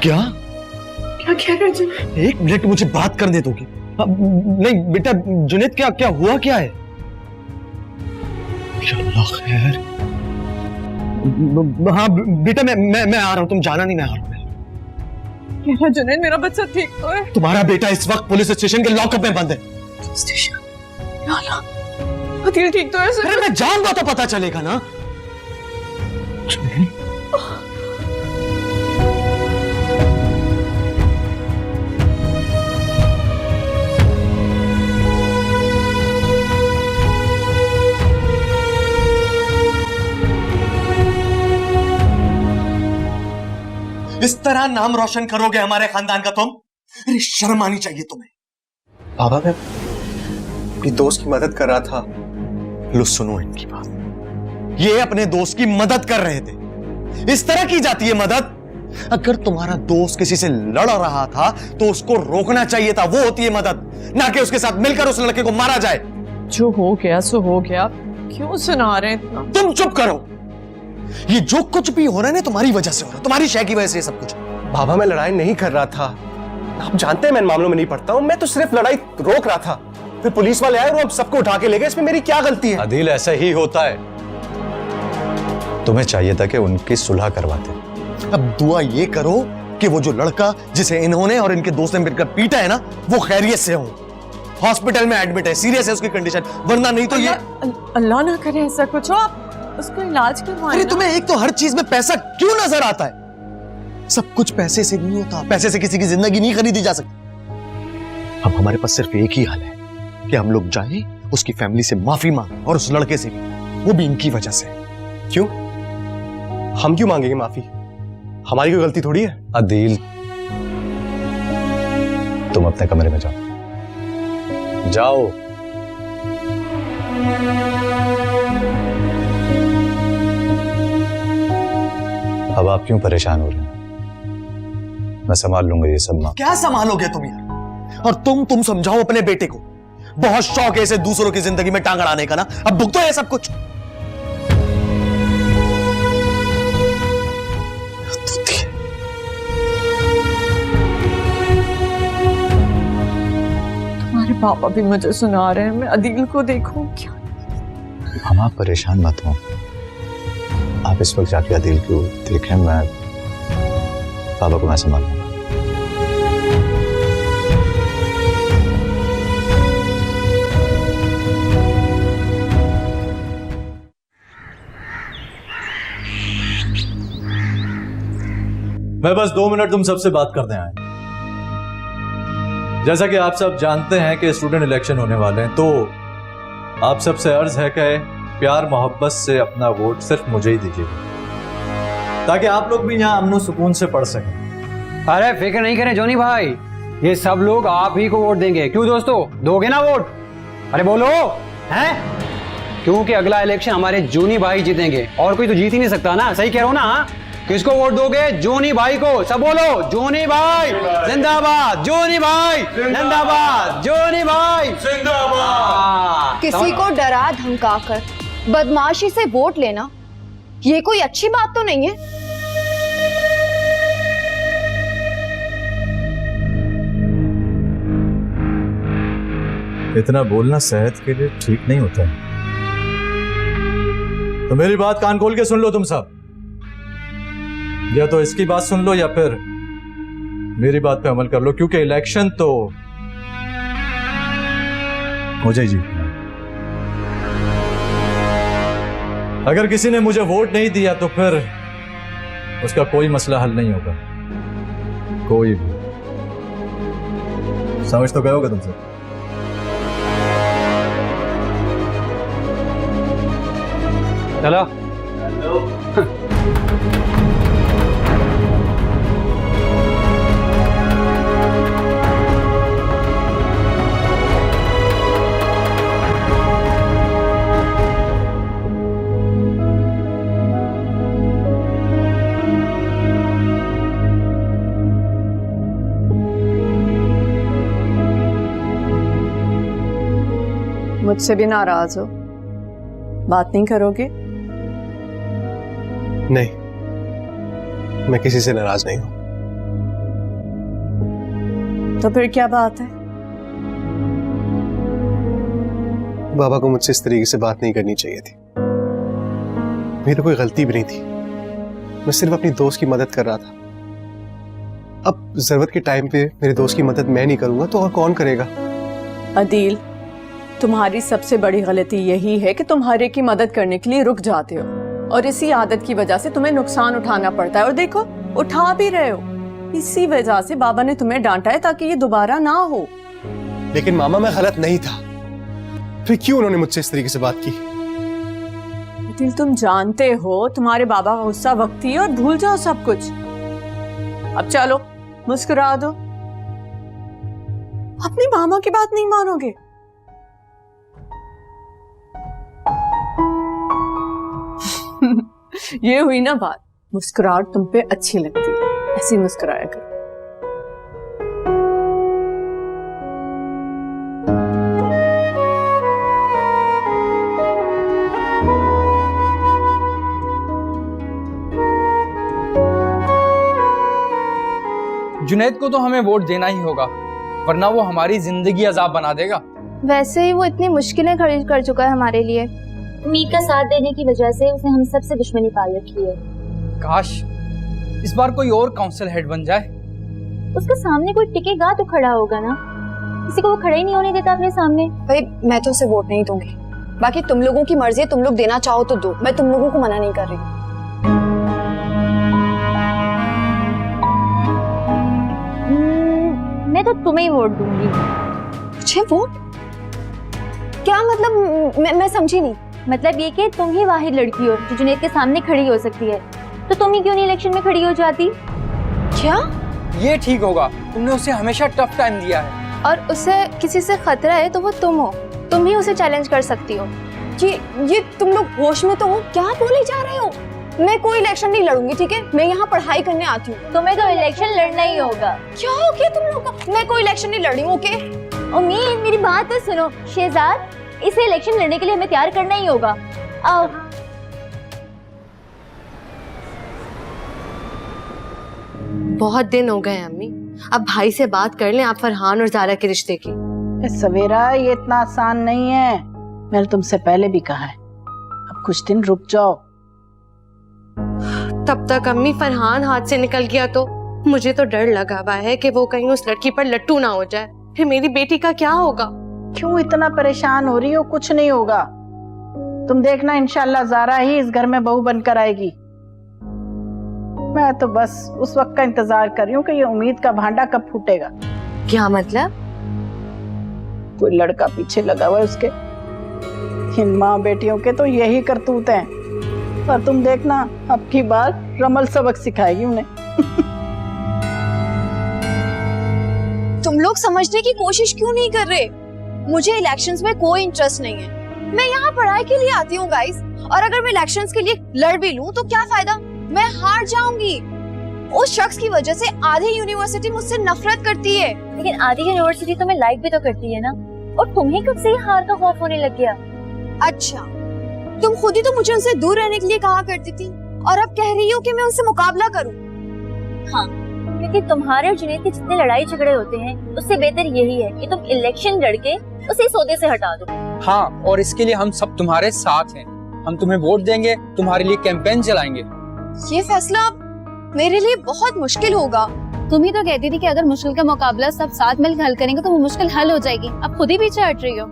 क्या क्या कह रहे हो जुनैद? एक मिनट मुझे बात करने दोगी? नहीं बेटा, जुनैद क्या क्या हुआ, क्या है? अल्लाह खैर। हाँ बेटा, मैं आ रहा हूँ, तुम जाना नहीं, मैं आ रहा हूँ। कह रहा जुनैद मेरा बच्चा ठीक तो है? तुम्हारा बेटा इस वक्त पुलिस स्टेशन के लॉकअप में बंद है। स्टेशन? या अल्लाह, अदिल ठीक तो है? अरे मैं जाऊंगा तो पता चलेगा ना। इस तरह नाम रोशन करोगे हमारे खानदान का तुम? अरे शर्म आनी चाहिए तुम्हें। बाबा मैं अपनी दोस्त की मदद कर रहा था। लो सुनो इनकी बात, ये अपने दोस्त की मदद कर रहे थे। इस तरह की जाती है मदद? अगर तुम्हारा दोस्त किसी से लड़ रहा था तो उसको रोकना चाहिए था, वो होती है मदद, ना कि उसके साथ मिलकर उस लड़के को मारा जाए। जो हो गया सो हो गया, क्यों सुना रहे हैं इतना? तुम चुप करो। ये जो कुछ भी हो रहा है ना तुम्हारी वजह से हो रहा है, तुम्हारी शय की वजह से ये सब कुछ। बाबा मैं लड़ाई नहीं कर रहा था, आप जानते हैं मैं इन मामलों में नहीं पड़ता हूं। मैं तो सिर्फ लड़ाई रोक रहा था, फिर पुलिस वाले आए और हम सबको उठा के ले गए। इसमें मेरी क्या गलती है? आदिल ऐसा ही होता है, तुम्हें चाहिए था कि उनकी सुलह करवाते। अब दुआ ये करो कि वो जो लड़का जिसे इन्होंने और इनके दोस्त ने मिलकर पीटा है ना, वो खैरियत से हो, हॉस्पिटल में एडमिट है, सीरियस है उसकी कंडीशन, वरना नहीं तो ये। अल्लाह ना करे ऐसा कुछ हो, आप उसका इलाज करवाएं। अरे तुम्हें एक तो हर चीज में पैसा क्यों नजर आता है? सब कुछ पैसे से नहीं होता, पैसे से किसी की जिंदगी नहीं खरीदी जा सकती। अब हमारे पास सिर्फ एक ही हल है कि हम लोग जाएं, उसकी फैमिली से माफी मांगें, और उस लड़के से भी, वो भी इनकी वजह से। क्यों? हम क्यों मांगेंगे माफी? हमारी कोई गलती थोड़ी है। आदिल तुम अपने कमरे में जाओ, जाओ। अब आप क्यों परेशान हो रहे हैं? मैं संभाल लूंगा ये सब। मां क्या संभालोगे तुम यार? और तुम समझाओ अपने बेटे को, बहुत शौक है इसे दूसरों की जिंदगी में टांग अड़ाने का ना, अब भुगतो है सब कुछ। तुम्हारे पापा भी मुझे सुना रहे हैं, मैं अदील को देखूं क्या? हम आप परेशान मत हो, आप इस वक्त जाके आदिल को देखें, मैं पापा को मैं संभाल लूंगा। मैं बस 2 मिनट तुम सबसे बात करने आया। जैसा कि आप सब जानते हैं कि स्टूडेंट इलेक्शन होने वाले हैं, तो आप सबसे अर्ज है कि प्यार मोहब्बत से अपना वोट सिर्फ मुझे ही दीजिएगा, ताकि आप लोग भी यहाँ अमन सुकून से पढ़ सकें। अरे फिक्र नहीं करें जोनी भाई, ये सब लोग आप ही को वोट देंगे। क्यों दोस्तों, दोगे ना वोट? अरे बोलो हैं? क्योंकि अगला इलेक्शन हमारे जोनी भाई जीतेंगे, और कोई तो जीत ही नहीं सकता ना। सही कह रहा हूं ना? किसको वोट दोगे? जोनी भाई को। सब बोलो, जोनी भाई जिंदाबाद, जोनी भाई जिंदाबाद, जोनी भाई जिंदाबाद। किसी को डरा धमका कर बदमाशी से वोट लेना, ये कोई अच्छी बात तो नहीं है। इतना बोलना सेहत के लिए ठीक नहीं होता है, तो मेरी बात कान खोल के सुन लो तुम सब। या तो इसकी बात सुन लो या फिर मेरी बात पे अमल कर लो, क्योंकि इलेक्शन तो मुझे ही जीतना है। अगर किसी ने मुझे वोट नहीं दिया तो फिर उसका कोई मसला हल नहीं होगा, कोई भी। समझ तो गए होगे तुम सब? चलो मुझसे भी नाराज हो? बात नहीं करोगे? नहीं, मैं किसी से नाराज नहीं हूं। तो फिर क्या बात है? बाबा को मुझसे इस तरीके से बात नहीं करनी चाहिए थी। मेरी कोई गलती भी नहीं थी, मैं सिर्फ अपनी दोस्त की मदद कर रहा था। अब जरूरत के टाइम पे मेरे दोस्त की मदद मैं नहीं करूंगा तो और कौन करेगा? अदील, तुम्हारी सबसे बड़ी गलती यही है कि तुम हर एक की मदद करने के लिए रुक जाते हो और इसी आदत की वजह से तुम्हें नुकसान उठाना पड़ता है। और देखो, उठा भी रहे हो। इसी वजह से बाबा ने तुम्हें डांटा है ताकि ये दोबारा ना हो। लेकिन मामा, मैं गलत नहीं था, फिर क्यों उन्होंने मुझसे इस तरीके से बात की? दिल, तुम जानते हो तुम्हारे बाबा का गुस्सा वक्ती है और भूल जाओ सब कुछ। अब चलो, मुस्कुरा दो। अपनी मामा की बात नहीं मानोगे? ये हुई ना बात। मुस्कुराहट तुम पे अच्छी लगती है, ऐसी मुस्कुराया करो। जुनैद को तो हमें वोट देना ही होगा, वरना वो हमारी जिंदगी अजाब बना देगा। वैसे ही वो इतनी मुश्किलें खड़ी कर चुका है हमारे लिए। उम्मीद का साथ देने की वजह से उसने हम सब से दुश्मनी पाल रखी है। काश इस बार कोई और काउंसिल हेड बन जाए। उसके सामने कोई टिकेगा तो खड़ा होगा ना, किसी को वो खड़ा ही नहीं होने देता अपने सामने। भाई, मैं तो उसे वोट नहीं दूंगी। बाकी तुम लोगों की मर्जी है, तुम लोग देना चाहो तो दो, मैं तुम लोगों को मना नहीं कर रही। मैं तो तुम्हें ही वोट दूंगी। मुझे वोट? क्या मतलब? मैं समझी नहीं। मतलब ये कि तुम ही वाहिद लड़की हो जो जुनैद के सामने खड़ी हो सकती है, तो तुम ही क्यों नहीं इलेक्शन में खड़ी हो जाती? क्या? ये ठीक होगा, तुमने उसे हमेशा टफ टाइम दिया है। और उसे किसी से खतरा है तो वो तुम हो, तुम ही उसे चैलेंज कर सकती हो। ये तुम लोग होश में तो हो? क्या बोले जा रहे हो? मैं कोई इलेक्शन नहीं लड़ूंगी, ठीक है? मैं यहाँ पढ़ाई करने आती हूँ। तुम्हें तो इलेक्शन लड़ना ही होगा। क्या हो गया तुम लोग को? मैं कोई इलेक्शन नहीं लड़ रही हूँ, ओके? उम्मीद, मेरी बात तो सुनो। शहजाद, इसे इलेक्शन लड़ने के लिए हमें तैयार करना ही होगा। आओ। बहुत दिन हो गए अम्मी, अब भाई से बात कर लें आप फरहान और जारा के रिश्ते की। सवेरा, ये इतना आसान नहीं है। मैंने तुमसे पहले भी कहा है, अब कुछ दिन रुक जाओ। तब तक अम्मी फरहान हाथ से निकल गया तो मुझे तो डर लगा हुआ है कि वो कहीं उस लड़की पर लट्टू ना हो जाए, फिर मेरी बेटी का क्या होगा। क्यों इतना परेशान हो रही हो? कुछ नहीं होगा, तुम देखना, इंशाल्लाह ज़ारा ही इस घर में बहू बनकर आएगी। मैं तो बस उस वक्त का इंतजार कर रही हूँ कि ये उम्मीद का भांडा कब फूटेगा। क्या मतलब? कोई लड़का पीछे लगा हुआ है उसके। इन माँ बेटियों के तो यही करतूत हैं। और तुम देखना, अब की बार रमल सबक सिखाएगी उन्हें। तुम लोग समझने की कोशिश क्यों नहीं कर रहे? मुझे इलेक्शंस में कोई इंटरेस्ट नहीं है। मैं यहाँ पढ़ाई के लिए आती हूँ गाइस, और अगर मैं इलेक्शंस के लिए लड़ भी लूँ तो क्या फायदा? मैं हार जाऊंगी। उस शख्स की वजह से आधी यूनिवर्सिटी मुझसे नफरत करती है। लेकिन आधी यूनिवर्सिटी तुम्हें लाइक भी तो करती है ना, और तुम्हें कब से ये हार का खौफ होने लग गया? अच्छा, तुम खुद ही तो मुझे उनसे दूर रहने के लिए कहा करती थी, और अब कह रही हो कि मैं उनसे मुकाबला करूं। हाँ, क्योंकि तुम्हारे और जुनैद के जितने लड़ाई झगड़े होते हैं, उससे बेहतर यही है कि तुम इलेक्शन लड़के उसे इस ओहदे से हटा दो। हाँ, और इसके लिए हम सब तुम्हारे साथ हैं। हम तुम्हें वोट देंगे, तुम्हारे लिए कैंपेन चलाएंगे। ये फैसला मेरे लिए बहुत मुश्किल होगा। तुम ही तो कहती थी कि अगर मुश्किल का मुकाबला सब साथ मिलकर हल करेंगे तो वो मुश्किल हल हो जाएगी। अब खुद ही पीछे हट रही हो।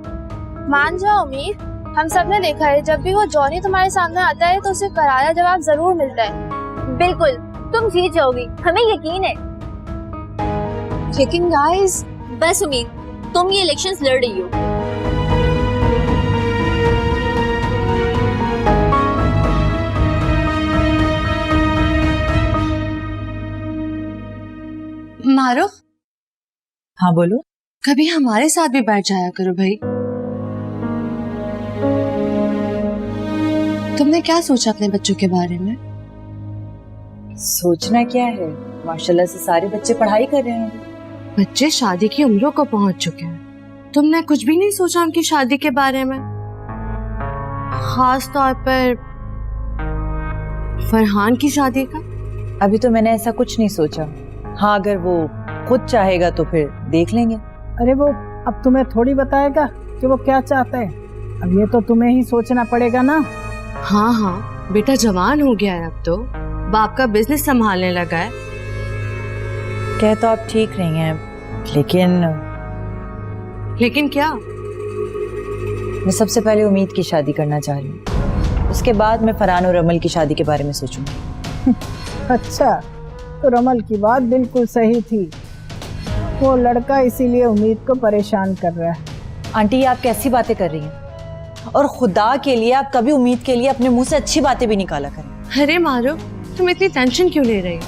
मान जाओ उम्मीद, हम सब ने देखा है जब भी वो जॉनी तुम्हारे सामने आता है तो उसे करारा जवाब जरूर मिलता है। बिल्कुल, तुम जीत जाओगी, हमें यकीन है। लेकिन गाइस, बस उम्मीद, तुम ये इलेक्शंस लड़ रही हो। मारूफ, हाँ बोलो। कभी हमारे साथ भी बैठ जाया करो भाई। तुमने क्या सोचा अपने बच्चों के बारे में? सोचना क्या है, माशाल्लाह से सारे बच्चे पढ़ाई कर रहे हैं। बच्चे शादी की उम्रों को पहुंच चुके हैं, तुमने कुछ भी नहीं सोचा उनकी शादी के बारे में? खास तौर पर फरहान की शादी का? अभी तो मैंने ऐसा कुछ नहीं सोचा। हाँ, अगर वो खुद चाहेगा तो फिर देख लेंगे। अरे वो अब तुम्हें थोड़ी बताएगा कि वो क्या चाहता है, अब ये तो तुम्हें ही सोचना पड़ेगा ना। हाँ हाँ, बेटा जवान हो गया है, अब तो बाप का बिजनेस संभालने लगा है। कह तो आप ठीक रही हैं, लेकिन क्या? मैं सबसे पहले उम्मीद की शादी करना चाह रही हूँ, उसके बाद मैं फरहान और रमल की शादी के बारे में सोचूंगी। अच्छा, तो रमल की बात बिल्कुल सही थी, वो लड़का इसीलिए उम्मीद को परेशान कर रहा है। आंटी ये आप कैसी बातें कर रही हैं, और खुदा के लिए आप कभी उम्मीद के लिए अपने मुंह से अच्छी बातें भी निकाला करें। अरे मारो, तुम इतनी टेंशन क्यों ले रही हो?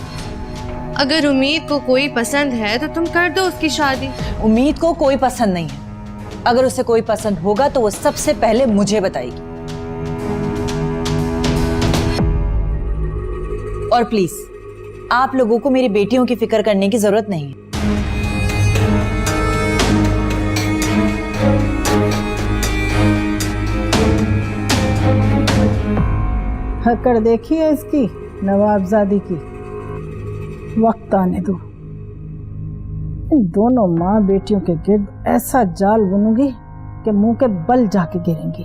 अगर उम्मीद को कोई पसंद है तो तुम कर दो उसकी शादी। उम्मीद को कोई पसंद नहीं है, अगर उसे कोई पसंद होगा तो वो सबसे पहले मुझे बताएगी। और प्लीज आप लोगों को मेरी बेटियों की फिक्र करने की जरूरत नहीं है। हकड़ देखी है इसकी नवाबजादी की, वक्त आने दो, इन दोनों माँ बेटियों के गिर्द ऐसा जाल बुनूंगी कि मुंह के बल जाके गिरेंगी।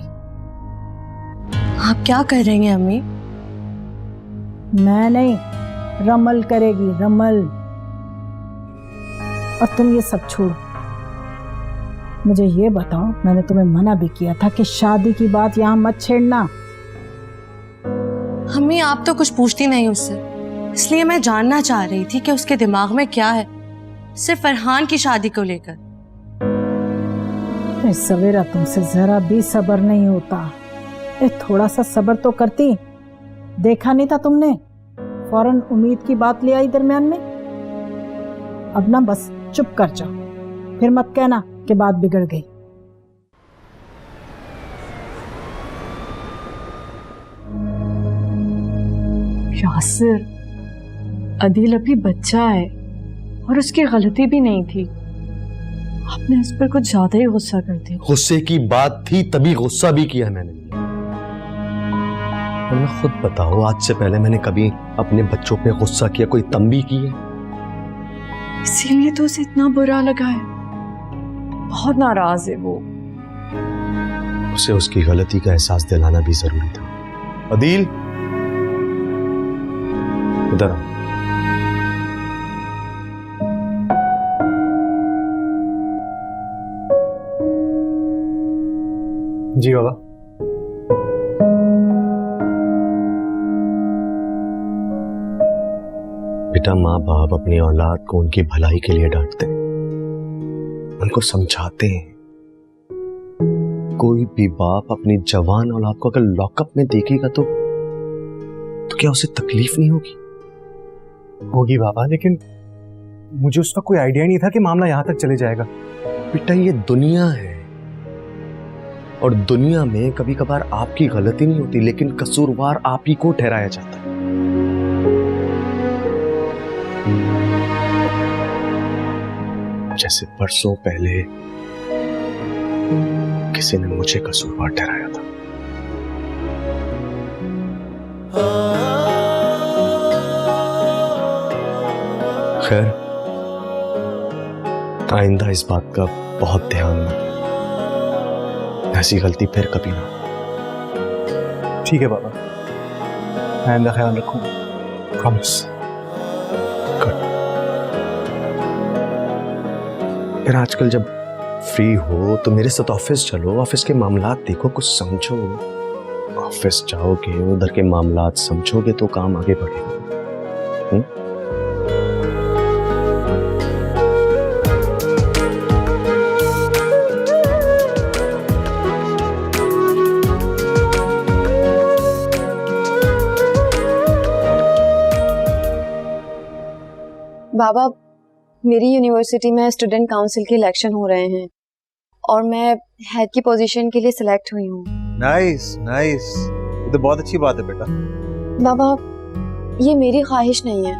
आप क्या कर रही हैं अम्मी? मैं नहीं, रमल करेगी, रमल। और तुम ये सब छोड़ो, मुझे ये बताओ, मैंने तुम्हें मना भी किया था कि शादी की बात यहाँ मत छेड़ना। अम्मी आप तो कुछ पूछती नहीं उससे, इसलिए मैं जानना चाह रही थी कि उसके दिमाग में क्या है, सिर्फ फरहान की शादी को लेकर। सवेरा तुमसे जरा भी सब्र नहीं होता, थोड़ा सा सब्र तो करती। देखा नहीं था तुमने, फौरन उम्मीद की बात ले आई दरमियान में। अब ना बस चुप कर जाओ, फिर मत कहना कि बात बिगड़ गई। यासिर, अदील अभी बच्चा है और उसकी गलती भी नहीं थी, आपने उस पर कुछ ज्यादा ही गुस्सा कर दिया। गुस्से की बात थी तभी गुस्सा भी किया मैंने। खुद बताओ, आज से पहले मैंने कभी अपने बच्चों पे गुस्सा किया, कोई तंबी की है? इसीलिए तो उसे इतना बुरा लगा है, बहुत नाराज है वो। उसे उसकी गलती का एहसास दिलाना भी जरूरी था। अदील इधर आओ। जी बाबा। बेटा, माँ बाप अपनी औलाद को उनकी भलाई के लिए डांटते हैं, उनको समझाते हैं। कोई भी बाप अपनी जवान औलाद को अगर लॉकअप में देखेगा तो क्या उसे तकलीफ नहीं होगी? होगी बाबा, लेकिन मुझे उस वक्त कोई आइडिया नहीं था कि मामला यहां तक चले जाएगा। बेटा, ये दुनिया है और दुनिया में कभी कभार आपकी गलती नहीं होती, लेकिन कसूरवार आप ही को ठहराया जाता है। जैसे परसों पहले किसी ने मुझे कसूरवार ठहराया था। खैर, आइंदा इस बात का बहुत ध्यान रखें, ऐसी गलती फिर कभी ना। ठीक है बाबा, आइंदा ख्याल रखूंगा, प्रॉमिस। फिर आजकल जब फ्री हो तो मेरे साथ ऑफिस चलो, ऑफिस के मामलात देखो, कुछ समझो। ऑफिस जाओगे, उधर के मामलात समझोगे तो काम आगे बढ़ेगा। बाबा, मेरी यूनिवर्सिटी में स्टूडेंट काउंसिल के इलेक्शन हो रहे हैं और मैं हेड की पोजीशन के लिए सिलेक्ट हुई हूँ। नाइस नाइस, ये तो बहुत अच्छी बात है बेटा। बाबा, ये मेरी ख्वाहिश नहीं है,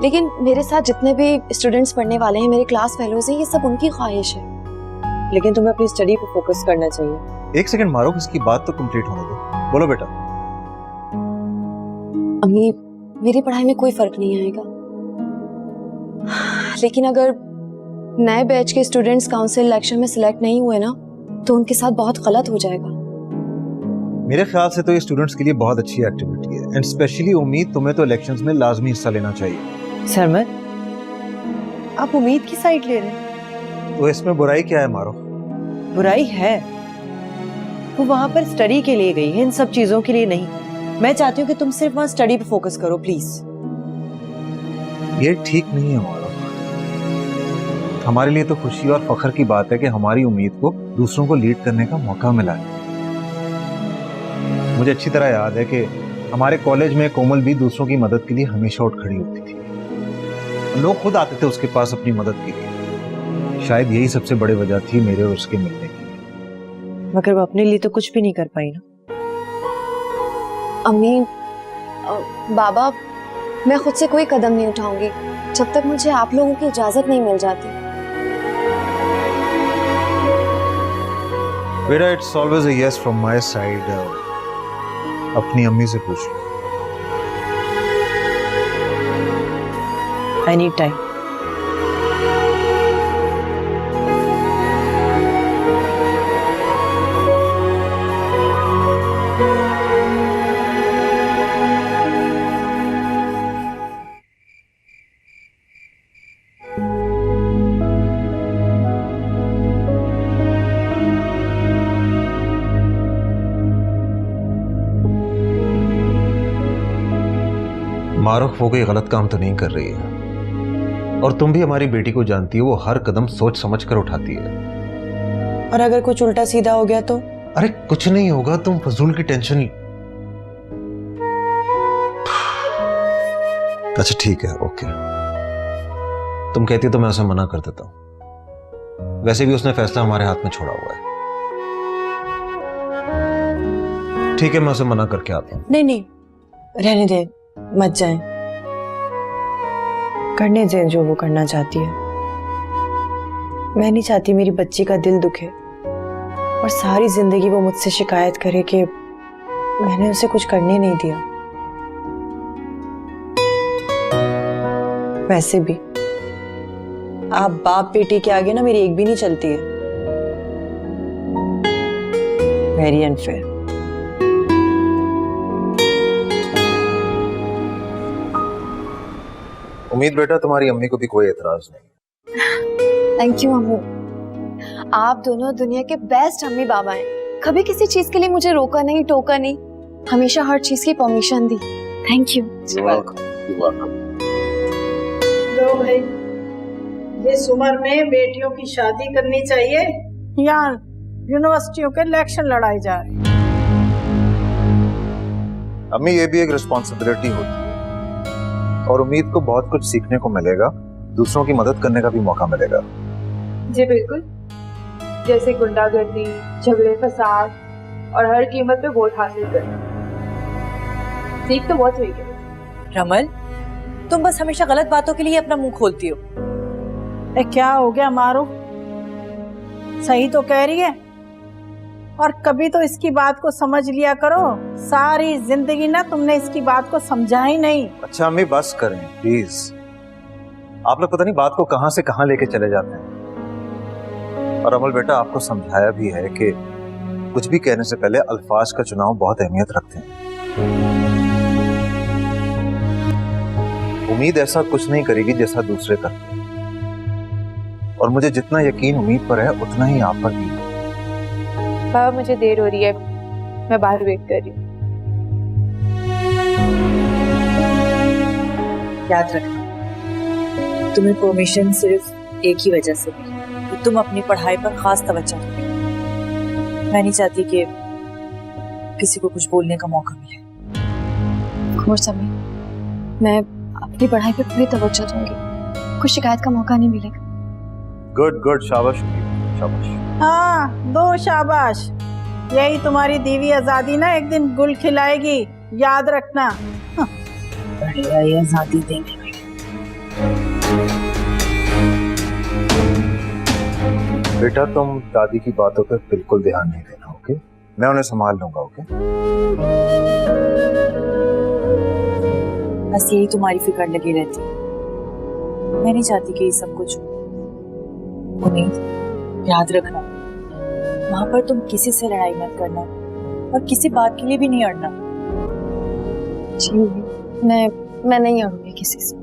लेकिन मेरे साथ जितने भी स्टूडेंट्स पढ़ने वाले हैं, मेरे क्लास फेलोज हैं, ये सब उनकी ख्वाहिश है। लेकिन तुम्हें अपनी स्टडी पे फोकस करना चाहिए। एक सेकंड मारो, इसकी बात तो कंप्लीट होने दो। बोलो बेटा। अम्मी, मेरी पढ़ाई में कोई फर्क नहीं आएगा, लेकिन अगर नए बैच के स्टूडेंट्स काउंसिल इलेक्शन में सिलेक्ट नहीं हुए ना तो उनके साथ बहुत गलत हो जाएगा। मेरे ख्याल से तो ये स्टूडेंट्स के लिए बहुत अच्छी एक्टिविटी है एंड स्पेशली उम्मीद तुम्हें तो इलेक्शंस में लाजमी हिस्सा लेना चाहिए। सरमद, आप उम्मीद की साइड ले रहे हैं? तो इसमें बुराई क्या है मारो? बुराई है, वो वहां पर स्टडी के लिए गई है, इन सब चीजों के लिए नहीं। मैं चाहती हूँ कि तुम सिर्फ वहां स्टडी पे फोकस करो प्लीज। ये ठीक नहीं है मारो। हमारे लिए तो खुशी और फख्र की बात है कि हमारी उम्मीद को दूसरों को लीड करने का मौका मिला है। मुझे अच्छी तरह याद है कि हमारे कॉलेज में कोमल भी दूसरों की मदद के लिए हमेशा उठ खड़ी होती थी। लोग खुद आते थे उसके पास अपनी मदद के लिए। शायद यही सबसे बड़ी वजह थी मेरे और उसके मिलने की। मगर वो अपने लिए तो कुछ भी नहीं कर पाई ना। अम्मी, बाबा, मैं खुद से कोई कदम नहीं उठाऊंगी जब तक मुझे आप लोगों की इजाजत नहीं मिल जाती। बेटा, it's always a yes from my side. अपनी अम्मी से पूछ लो। I need time. मारुख वो कोई गलत काम तो नहीं कर रही है और तुम भी हमारी बेटी को जानती हो, वो हर कदम सोच समझ कर उठाती है। और अगर कुछ उल्टा सीधा हो गया तो? अरे कुछ नहीं होगा, तुम फजूल की टेंशन। अच्छा ठीक है, ओके, तुम कहती हो तो मैं उसे मना कर देता हूं। वैसे भी उसने फैसला हमारे हाथ में छोड़ा हुआ है। ठीक है, मैं उसे मना करके आता हूं। नहीं नहीं, रहने दे, मत जाए, करने दे जो वो करना चाहती है। मैं नहीं चाहती मेरी बच्ची का दिल दुखे और सारी जिंदगी वो मुझसे शिकायत करे कि मैंने उसे कुछ करने नहीं दिया। वैसे भी आप बाप बेटी के आगे ना मेरी एक भी नहीं चलती है। Very unfair. उम्मीद बेटा, तुम्हारी अम्मी को भी कोई एतराज नहीं। थैंक यू अम्मू, आप दोनों दुनिया के बेस्ट अम्मी बाबा हैं। कभी किसी चीज के लिए मुझे रोका नहीं, टोका नहीं, हमेशा हर चीज की परमिशन दी। Thank you. लो भाई, इस उम्र में बेटियों की शादी करनी चाहिए। यहाँ यूनिवर्सिटियों के इलेक्शन लड़ाए जा रहे हैं। अम्मी, ये भी एक रिस्पॉन्सिबिलिटी होती है और उम्मीद को बहुत कुछ सीखने को मिलेगा, दूसरों की मदद करने का भी मौका मिलेगा। जी बिल्कुल, जैसे गुंडागर्दी, झगड़े फसाद और हर कीमत पे वोट हासिल करना। सीख तो बहुत हुई है। रमल, तुम बस हमेशा गलत बातों के लिए अपना मुंह खोलती हो। क्या हो गया मारो, सही तो कह रही है, और कभी तो इसकी बात को समझ लिया करो। सारी जिंदगी ना तुमने इसकी बात को समझा ही नहीं। अच्छा अम्मी, बस करें प्लीज। आप लोग पता नहीं बात को कहां से कहां लेके चले जाते हैं। और अमल बेटा, आपको समझाया भी है कि कुछ भी कहने से पहले अल्फाज का चुनाव बहुत अहमियत रखते हैं। उम्मीद ऐसा कुछ नहीं करेगी जैसा दूसरे करते हैं, और मुझे जितना यकीन उम्मीद पर है उतना ही आप पर भी है। बाबा, मुझे देर हो रही है, मैं बाहर वेट कर रही हूँ। याद रखना, तुम्हें परमिशन सिर्फ एक ही वजह से मिली कि तुम अपनी पढ़ाई पर खास तवज्जो दो। मैं नहीं चाहती कि किसी को कुछ बोलने का मौका मिले। मैं अपनी पढ़ाई पे पूरी तवज्जो दूंगी, कुछ शिकायत का मौका नहीं मिलेगा। गुड गुड, शाबाश शाबाश। हाँ, दो शाबाश। यही तुम्हारी दीवी आजादी ना एक दिन गुल खिलाएगी, याद रखना। बढ़िया, ये आजादी देंगे। बेटा, तुम दादी की बातों पर बिल्कुल ध्यान नहीं देना, ओके? मैं उन्हें संभाल लूंगा, ओके? बस यही तुम्हारी फिक्र लगी रहती। मैं नहीं चाहती कि ये सब कुछ हो। उम्मीद, याद रखना, वहां पर तुम किसी से लड़ाई मत करना और किसी बात के लिए भी नहीं अड़ना। जी मैं नहीं अड़ूंगी किसी से।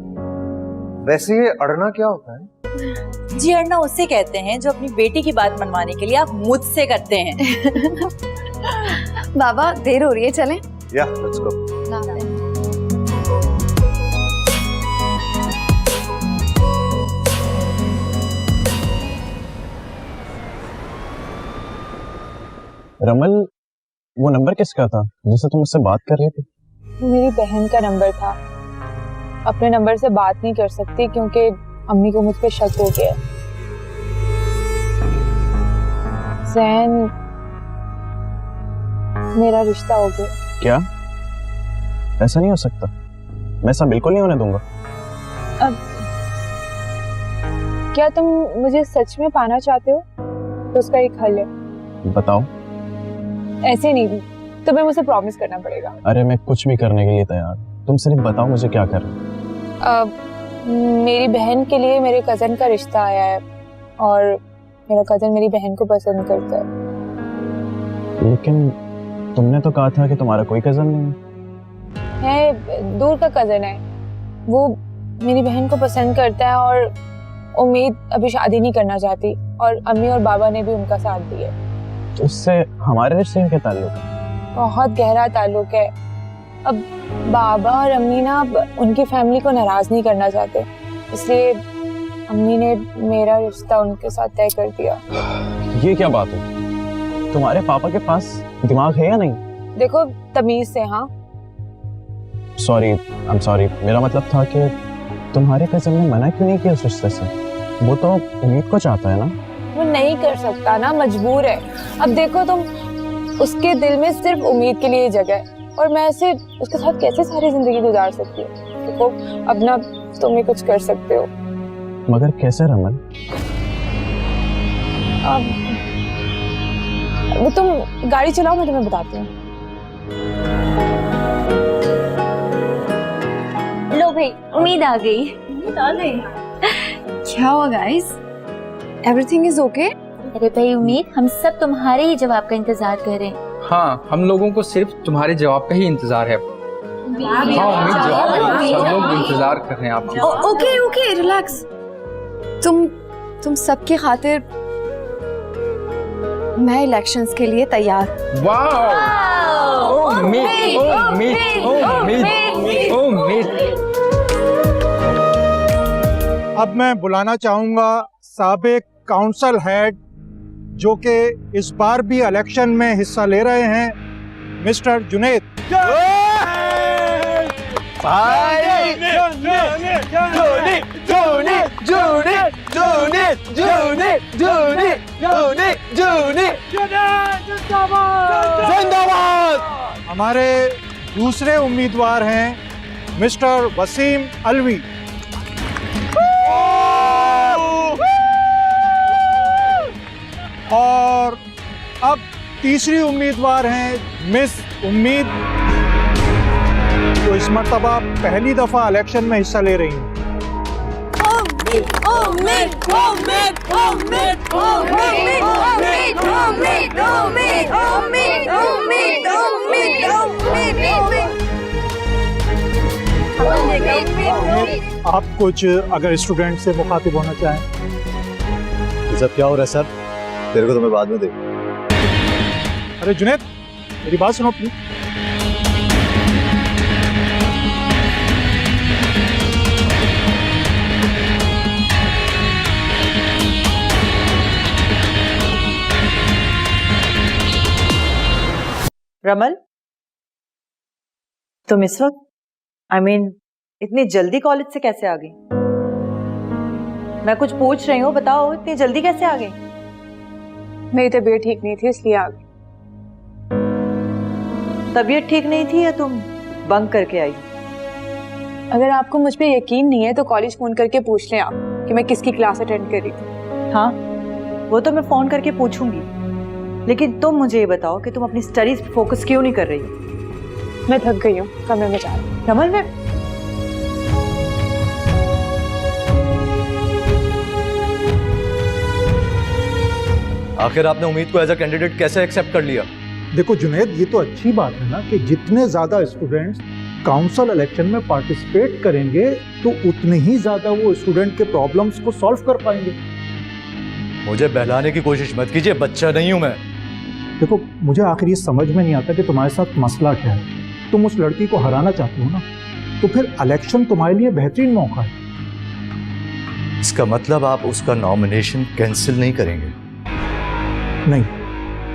वैसे ये अड़ना क्या होता है? जी अड़ना उसे कहते हैं जो अपनी बेटी की बात मनवाने के लिए आप मुझसे करते हैं। बाबा देर हो रही है, चलें? या लेट्स गो। रमल, वो नंबर किसका था जिससे तुम उससे बात कर रही थी? मेरी बहन का नंबर था। अपने नंबर से बात नहीं कर सकती क्योंकि अम्मी को मुझ पे शक हो गया। जैन, मेरा रिश्ता हो गया। क्या? ऐसा नहीं हो सकता, मैं ऐसा बिल्कुल नहीं होने दूंगा। अब क्या तुम मुझे सच में पाना चाहते हो? तो उसका एक हल है। बताओ। ऐसे नहीं, तुम्हें मुझसे प्रॉमिस करना पड़ेगा। अरे मैं कुछ भी करने के लिए तैयार, तुम सिर्फ बताओ मुझे क्या करना। मेरी बहन के लिए मेरे कजन का रिश्ता आया है और मेरा कजन मेरी बहन को पसंद करता है। लेकिन तुमने तो कहा था कि तुम्हारा कोई कजन नहीं है, दूर का कजन है। वो मेरी बहन को पसंद करता है और उम्मीद अभी शादी नहीं करना चाहती और अम्मी और बाबा ने भी उनका साथ दिया। तो उससे हमारे रिश्ते का क्या ताल्लुक है? बहुत गहरा ताल्लुक है। अब बाबा और अम्मी ना उनकी फैमिली को नाराज नहीं करना चाहते, इसलिए अम्मी ने मेरा रिश्ता उनके साथ तय कर दिया। ये क्या बात है? तुम्हारे पापा के पास दिमाग है या नहीं? देखो तमीज से। हाँ सॉरी, आई एम सॉरी। मेरा मतलब था कि तुम्हारे कजन ने मना क्यों नहीं किया उस रिश्ते से? वो तो उम्मीद को चाहता है ना। वो नहीं कर सकता ना, मजबूर है। अब देखो तुम, उसके दिल में सिर्फ उम्मीद के लिए जगह है और मैं ऐसे उसके साथ कैसे सारी जिंदगी गुजार सकती हूँ? देखो अब ना तुम ही कुछ कर सकते हो। मगर कैसे रमन? अब वो तुम गाड़ी चलाओ, मैं तुम्हें बताती हूँ। लो भाई, उम्मीद आ गई। क्या हुआ गाइस? Everything is okay? अरे भाई उम्मीद, हम सब तुम्हारे ही जवाब का इंतजार कर रहे हैं। हाँ, हम लोगों को सिर्फ तुम्हारे जवाब का ही इंतजार है। हाँ उम्मीद, जवाब है। सब लोग इंतजार कर रहे हैं आपका। Okay okay relax. तुम सबकी खातिर मैं इलेक्शंस के लिए तैयार। अब मैं बुलाना चाहूंगा साबिक काउंसिल हेड जो कि इस बार भी इलेक्शन में हिस्सा ले रहे हैं, मिस्टर जुनैद। हमारे दूसरे उम्मीदवार हैं मिस्टर वसीम अलवी। और अब तीसरी उम्मीदवार हैं मिस उम्मीद, जो इस मर्तबा पहली दफा इलेक्शन में हिस्सा ले रही हैं। आप कुछ अगर स्टूडेंट से मुखातिब होना चाहें। ये सब क्या हो रहा है सर? तेरे को तो मैं बाद में देख। अरे जुनैद, मेरी बात सुनो प्लीज। रमल, तुम इस वक्त इतनी जल्दी कॉलेज से कैसे आ गई? मैं कुछ पूछ रही हूँ, बताओ इतनी जल्दी कैसे आ गई? मेरी तबीयत ठीक नहीं थी इसलिए आ गई। तबीयत ठीक नहीं थी या तुम बंक करके आई? अगर आपको मुझ पे यकीन नहीं है तो कॉलेज फोन करके पूछ लें आप कि मैं किसकी क्लास अटेंड कर रही थी। हाँ, वो तो मैं फोन करके पूछूंगी, लेकिन तुम मुझे ये बताओ कि तुम अपनी स्टडीज पे फोकस क्यों नहीं कर रही हो? मैं थक गई हूँ, कमरे में जा रही हूँ। रमल, आखिर आपने उम्मीद को एज अ कैंडिडेट कैसे एक्सेप्ट कर लिया? देखो जुनैद, ये तो अच्छी बात है ना कि जितने ज्यादा स्टूडेंट्स काउंसिल इलेक्शन में पार्टिसिपेट करेंगे तो उतने ही ज्यादा वो स्टूडेंट के प्रॉब्लम्स को सॉल्व कर पाएंगे। मुझे बहलाने की कोशिश मत कीजिए, बच्चा नहीं हूं मैं। देखो, मुझे आखिर ये समझ में नहीं आता कि तुम्हारे साथ मसला क्या है। तुम उस लड़की को हराना चाहते हो ना, तो फिर इलेक्शन तुम्हारे लिए बेहतरीन मौका है। इसका मतलब आप उसका नॉमिनेशन कैंसिल नहीं करेंगे? नहीं,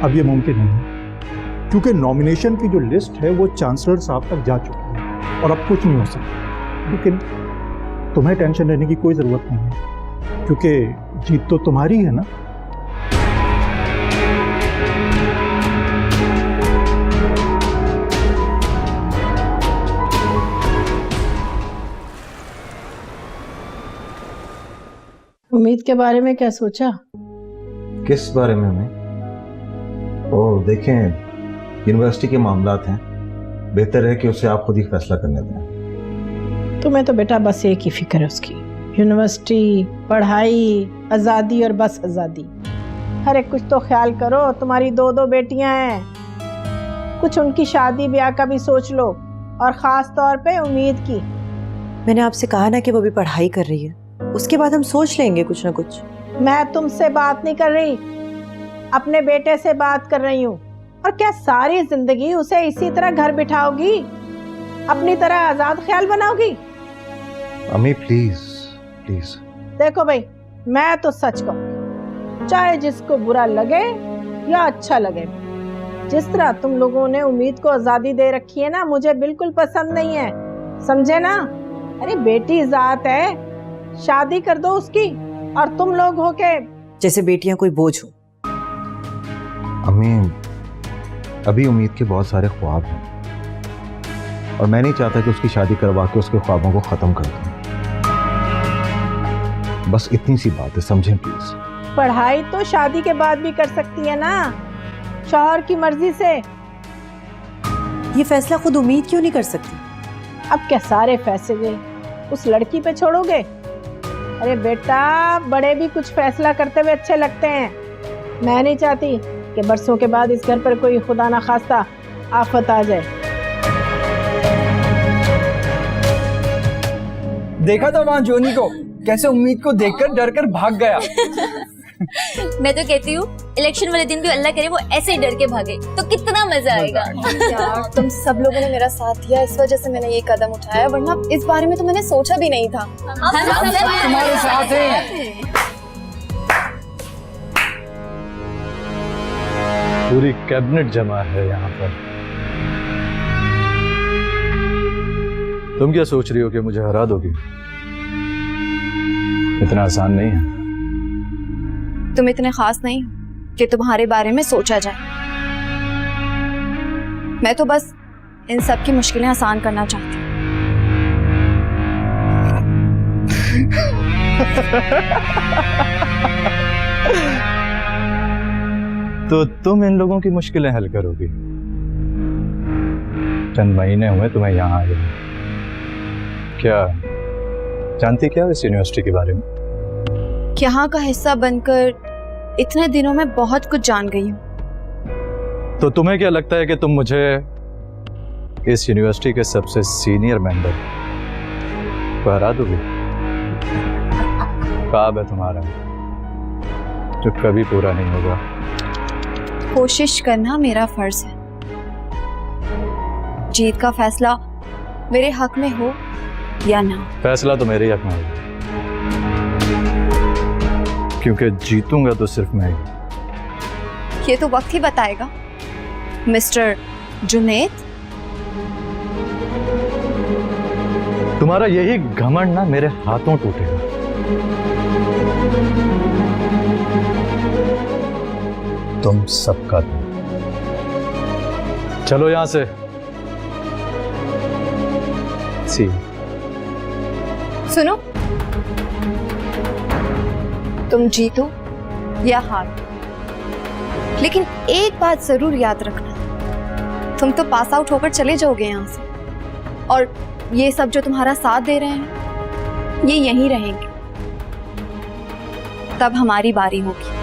अब ये मुमकिन नहीं है, क्योंकि नॉमिनेशन की जो लिस्ट है वो चांसलर साहब तक जा चुकी है और अब कुछ नहीं हो सकता। लेकिन तुम्हें टेंशन लेने की कोई ज़रूरत नहीं है, क्योंकि जीत तो तुम्हारी है ना। उम्मीद के बारे में क्या सोचा? किस बारे में मैं? ओह देखें, यूनिवर्सिटी के मामलात हैं, बेहतर है कि उसे आप खुद ही फैसला करने दें। तुम्हें तो बेटा बस एक ही फिक्र है उसकी, यूनिवर्सिटी, पढ़ाई, आज़ादी और बस आज़ादी। हर एक कुछ तो ख्याल करो, तुम्हारी 2 बेटियां हैं, कुछ उनकी शादी ब्याह का भी सोच लो, और ख़ास तौर पे उम्मीद की। मैंने आपसे कहा ना कि वो भी पढ़ाई कर रही है, उसके बाद हम सोच लेंगे कुछ ना कुछ। मैं तुमसे बात नहीं कर रही, अपने बेटे से बात कर रही हूँ। और क्या सारी जिंदगी उसे इसी तरह घर बिठाओगी, अपनी तरह आजाद ख्याल बनाओगी? अम्मी प्लीज प्लीज। देखो भाई, मैं तो सच कहूँ, चाहे जिसको बुरा लगे या अच्छा लगे, जिस तरह तुम लोगों ने उम्मीद को आजादी दे रखी है ना, मुझे बिल्कुल पसंद नहीं है, समझे ना? अरे बेटी जात है, शादी कर दो उसकी, और तुम लोग हो के जैसे बेटियां कोई बोझ हो। अम्मी, अभी उम्मीद के बहुत सारे ख्वाब हैं और मैं नहीं चाहता कि उसकी शादी करवा के उसके ख्वाबों को खत्म कर दूं। बस इतनी सी बात है, समझें प्लीज। पढ़ाई तो शादी के बाद भी कर सकती है ना, शौहर की मर्जी से। ये फैसला खुद उम्मीद क्यों नहीं कर सकती? अब क्या सारे फैसले उस लड़की पे छोड़ोगे? अरे बेटा, बड़े भी कुछ फैसला करते हुए अच्छे लगते हैं। मैं नहीं चाहती कि बरसों के बाद इस घर पर कोई खुदा ना खास्ता आफत आ जाए। देखा था वहाँ जोनी को, कैसे उम्मीद को देखकर डर कर भाग गया। मैं तो कहती हूँ इलेक्शन वाले दिन भी अल्लाह करे वो ऐसे ही डर के भागे तो कितना मजा आएगा। यार, तुम सब लोगों ने मेरा साथ दिया, इस वजह से मैंने ये कदम उठाया, वरना इस बारे में तो मैंने सोचा भी नहीं था। तुम्हारे साथ हैं। पूरी कैबिनेट जमा है यहाँ पर। तुम क्या सोच रही हो कि मुझे हरा दोगी? इतना आसान नहीं है। तुम इतने खास नहीं कि तुम्हारे बारे में सोचा जाए। मैं तो बस इन सब की मुश्किलें आसान करना चाहती हूँ। तो तुम इन लोगों की मुश्किलें हल करोगी? चंद महीने हुए तुम्हें यहाँ आए, क्या जानती क्या इस यूनिवर्सिटी के बारे में? यहाँ का हिस्सा बनकर इतने दिनों में बहुत कुछ जान गई हूँ। तो तुम्हें क्या लगता है कि तुम मुझे इस यूनिवर्सिटी के सबसे सीनियर मेंबर को हरा दोगी? ख्वाब है तुम्हारा जो कभी पूरा नहीं होगा। कोशिश करना मेरा फर्ज है। जीत का फैसला मेरे हक में हो या ना। फैसला तो मेरे हक में होगा, क्योंकि जीतूंगा तो सिर्फ मैं ही। ये तो वक्त ही बताएगा मिस्टर जुनैद। तुम्हारा यही घमंड ना मेरे हाथों टूटेगा। तुम सबका तुम। चलो यहां से। सी सुनो, तुम जीतो या हार, लेकिन एक बात जरूर याद रखना, तुम तो पास आउट होकर चले जाओगे यहाँ से, और ये सब जो तुम्हारा साथ दे रहे हैं ये यहीं रहेंगे। तब हमारी बारी होगी।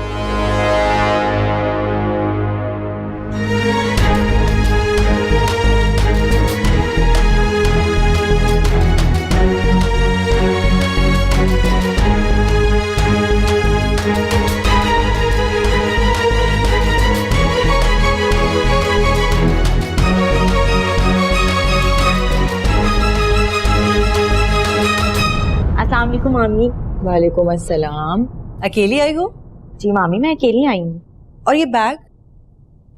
वालेकुम मामी। वालेकुम अस्सलाम। अकेली आई हो? जी मामी, मैं अकेली आई हूँ। और ये बैग?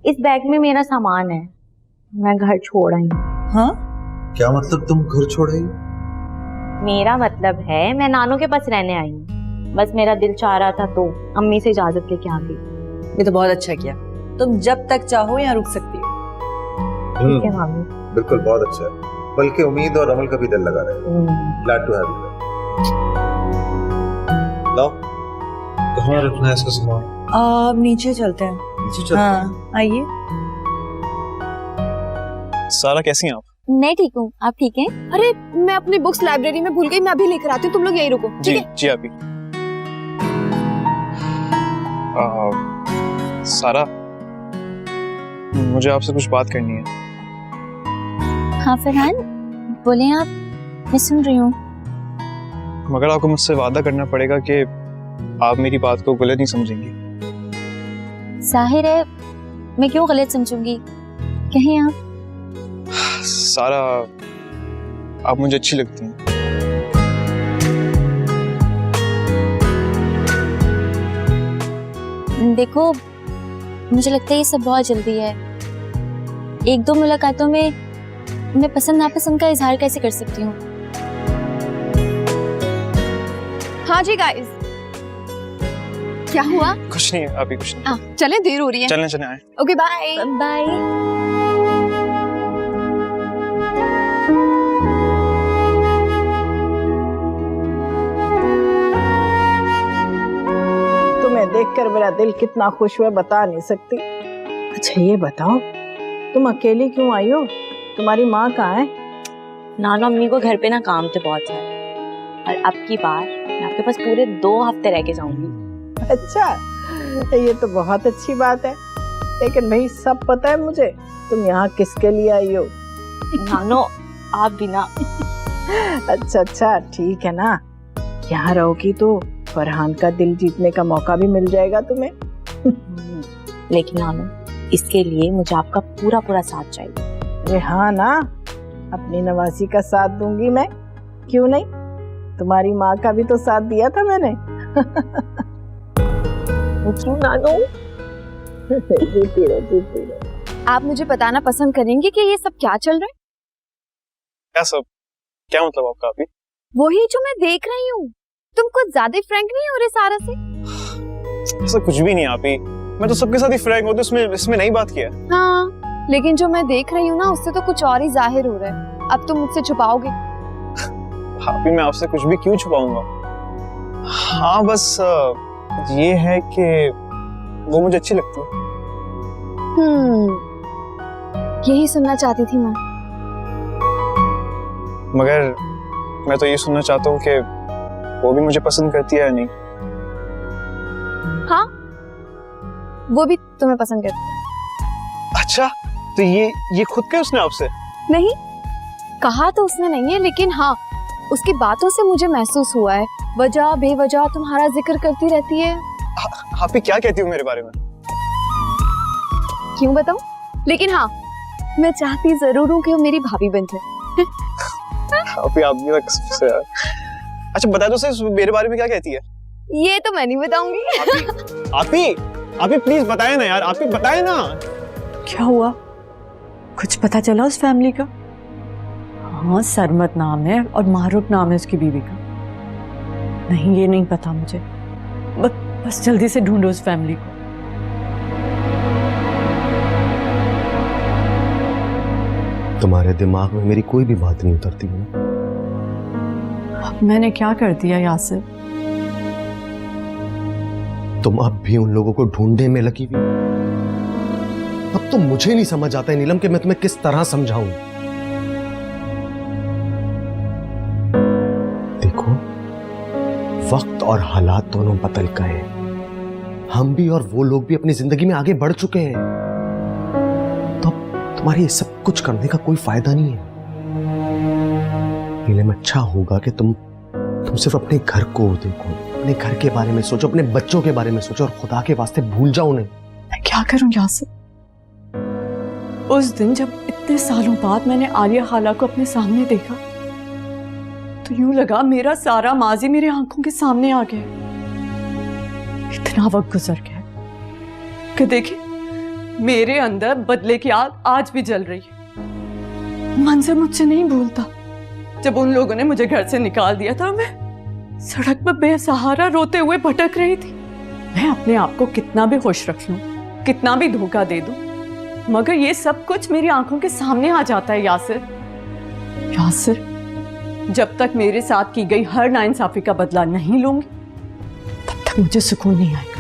इस बैग में मेरा सामान है, मैं घर छोड़ आई हूँ। हाँ? क्या मतलब तुम घर छोड़ आई? मेरा मतलब है मैं नानू के पास रहने आई हूँ। बस मेरा दिल चाह रहा था तो अम्मी से इजाजत लेके आ गई। ये तो बहुत अच्छा किया। तुम जब तक चाहो यहाँ रुक सकती हो। ठीक है मामी। बिल्कुल, बहुत अच्छा है। बल्कि उम्मीद और अमल का भी दिल लगा रहे। Glad to have you. लाओ, कहाँ रखना है इसका सामान? नीचे चलते हैं। नीचे चलते हाँ, आइए। सारा कैसी हैं आप? मैं ठीक हूँ, आप ठीक हैं? अरे मैं अपनी बुक्स लाइब्रेरी में भूल गई, मैं अभी लेकर आती हूँ, तुम लोग यहीं रुको। जी जी अभी। सारा, मुझे आपसे कुछ बात करनी है। हाँ फरहान, बोले आप, मैं सुन रही हूँ। मगर आपको मुझसे वादा करना पड़ेगा कि आप मेरी बात को गलत नहीं समझेंगी। जाहिर है, मैं क्यों गलत समझूंगी, कहीं आप। सारा, आप मुझे अच्छी लगती हैं। देखो, मुझे लगता है ये सब बहुत जल्दी है। एक दो मुलाकातों में मैं पसंद नापसंद का इजहार कैसे कर सकती हूँ? हाँ जी गाइस, क्या हुआ? कुछ नहीं है, अभी कुछ नहीं। चलें, देर हो रही है। चलें आए। Okay bye bye. तुम्हें देखकर मेरा दिल कितना खुश हुआ बता नहीं सकती। अच्छा ये बताओ, तुम अकेली क्यों आई हो? तुम्हारी माँ कहाँ है? नानू अम्मी को घर पे ना काम थे बहुत सारे, और अब की बार मैं आपके पास पूरे 2 हफ्ते रह के जाऊंगी। अच्छा, ये तो बहुत अच्छी बात है, लेकिन भाई सब पता है मुझे तुम यहाँ किसके लिए आई हो। नानू आप भी ना। अच्छा ठीक है ना, यहाँ रहोगी तो फरहान का दिल जीतने का मौका भी मिल जाएगा तुम्हें। लेकिन नानू, इसके लिए मुझे आपका पूरा पूरा साथ चाहिए। अरे हाँ ना, अपनी नवासी का साथ दूंगी मैं, क्यों नहीं। तुम्हारी माँ का भी तो साथ दिया था मैंने। क्यों नानू? जीती रहो। आप मुझे बताना पसंद करेंगे कि ये सब क्या चल रहा है? क्या सब? क्या मतलब आपका? अभी वही जो मैं देख रही हूँ, तुम कुछ ज्यादा फ्रैंक नहीं हो रहे सारा से। ऐसा कुछ भी नहीं आप ही, मैं तो सबके साथ ही फ्रैंक हूँ, तो इसमें नई बात किया। हाँ, लेकिन जो मैं देख रही हूँ ना, उससे तो कुछ और ही जाहिर हो रहा है। अब तुम मुझसे छुपाओगे? भाभी, मैं आपसे कुछ भी क्यों छुपाऊंगा? हाँ, बस ये है कि वो मुझे अच्छी लगती है। यही सुनना चाहती थी मैं। मगर मैं तो ये सुनना चाहता हूँ कि वो भी मुझे पसंद करती है या नहीं। हाँ, वो भी तुम्हें पसंद करती है। अच्छा, तो ये खुद के उसने आपसे? नहीं, कहा तो उसने नहीं है, लेकिन हाँ, उसकी बातों से मुझे महसूस हुआ है। वजह बेवजह तुम्हारा जिक्र करती रहती है। आप ही क्या कहती हो मेरे बारे में? क्यों बताऊं? लेकिन हाँ, मैं चाहती जरूर हूँ कि वो मेरी भाभी बन जाए। आप भी ना कसम से यार। अच्छा बता दो सर, मेरे बारे में क्या कहती है? ये तो मैं नहीं बताऊंगी। आप ही प्लीज बताए ना यार, आप ही बताए ना। क्या हुआ? कुछ पता चला उस फैमिली का? हाँ, सरमत नाम है और मारूफ नाम है उसकी बीवी का। नहीं, ये नहीं पता मुझे। बस जल्दी से ढूंढो उस फैमिली को। तुम्हारे दिमाग में मेरी कोई भी बात नहीं उतरती है। मैंने क्या कर दिया यासिर? तुम अब भी उन लोगों को ढूंढने में लगी हुई। अब तो मुझे नहीं समझ आता है नीलम कि मैं तुम्हें किस तरह समझाऊं। देखो, वक्त और हालात दोनों बदल गए। हम भी और वो लोग भी अपनी जिंदगी में आगे बढ़ चुके हैं, तो अब तुम्हारे ये सब कुछ करने का कोई फायदा नहीं है। नीलम, अच्छा होगा कि तुम सिर्फ अपने घर को देखो, अपने घर के बारे में सोचो, अपने बच्चों के बारे में सोचो, और खुदा के वास्ते भूल जाओ उन्हें। मैं क्या करूं यासिर? उस दिन जब इतने सालों बाद मैंने आलिया खाला को अपने सामने देखा, तो यूं लगा मेरा सारा माजी मेरे आंखों के सामने आ गया। इतना वक्त गुजर गया कि देखिए मेरे अंदर बदले की आग आज भी जल रही है। मंजर मुझसे नहीं भूलता जब उन लोगों ने मुझे घर से निकाल दिया था, मैं सड़क पर बेसहारा रोते हुए भटक रही थी। मैं अपने आप को कितना भी खुश रख लूं, कितना भी धोखा दे दूं, मगर ये सब कुछ मेरी आंखों के सामने आ जाता है। यासिर, जब तक मेरे साथ की गई हर नाइंसाफी का बदला नहीं लूंगी तब तक मुझे सुकून नहीं आएगा।